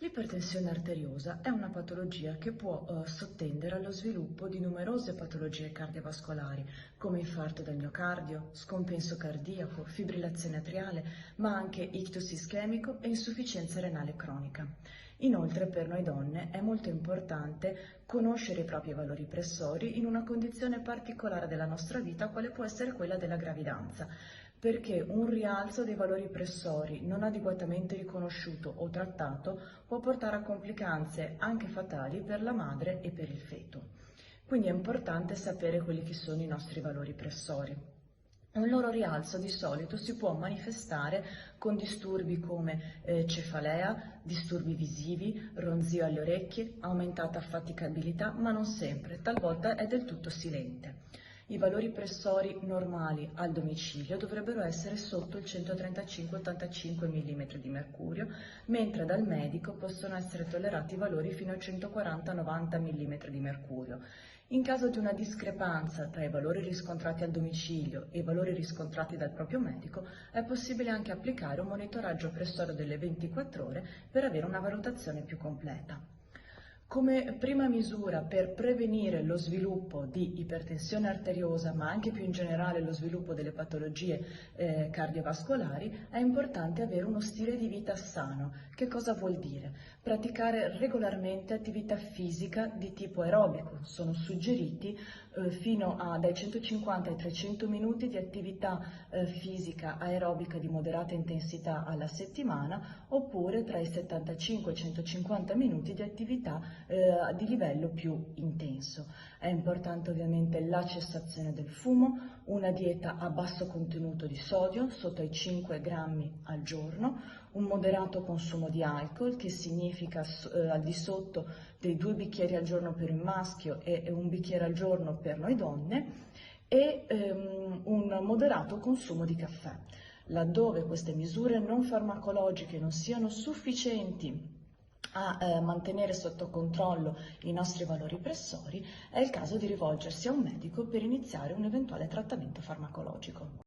L'ipertensione arteriosa è una patologia che può sottendere allo sviluppo di numerose patologie cardiovascolari, come infarto del miocardio, scompenso cardiaco, fibrillazione atriale, ma anche ictus ischemico e insufficienza renale cronica. Inoltre, per noi donne è molto importante conoscere i propri valori pressori in una condizione particolare della nostra vita, quale può essere quella della gravidanza, perché un rialzo dei valori pressori non adeguatamente riconosciuto o trattato può portare a complicanze anche fatali per la madre e per il feto. Quindi è importante sapere quelli che sono i nostri valori pressori. Un loro rialzo di solito si può manifestare con disturbi come cefalea, disturbi visivi, ronzio alle orecchie, aumentata affaticabilità, ma non sempre, talvolta è del tutto silente. I valori pressori normali al domicilio dovrebbero essere sotto il 135-85 mm di mercurio, mentre dal medico possono essere tollerati valori fino a 140-90 mm di mercurio. In caso di una discrepanza tra i valori riscontrati al domicilio e i valori riscontrati dal proprio medico, è possibile anche applicare un monitoraggio pressore delle 24 ore per avere una valutazione più completa. Come prima misura per prevenire lo sviluppo di ipertensione arteriosa, ma anche più in generale lo sviluppo delle patologie cardiovascolari, è importante avere uno stile di vita sano. Che cosa vuol dire? Praticare regolarmente attività fisica di tipo aerobico. Sono suggeriti fino a dai 150 ai 300 minuti di attività fisica aerobica di moderata intensità alla settimana, oppure tra i 75 e i 150 minuti di attività di livello più intenso. È importante ovviamente la cessazione del fumo, una dieta a basso contenuto di sodio, sotto ai 5 grammi al giorno, un moderato consumo di alcol, che significa al di sotto dei 2 bicchieri al giorno per il maschio e 1 bicchiere al giorno per noi donne, e un moderato consumo di caffè. Laddove queste misure non farmacologiche non siano sufficienti a mantenere sotto controllo i nostri valori pressori, è il caso di rivolgersi a un medico per iniziare un eventuale trattamento farmacologico.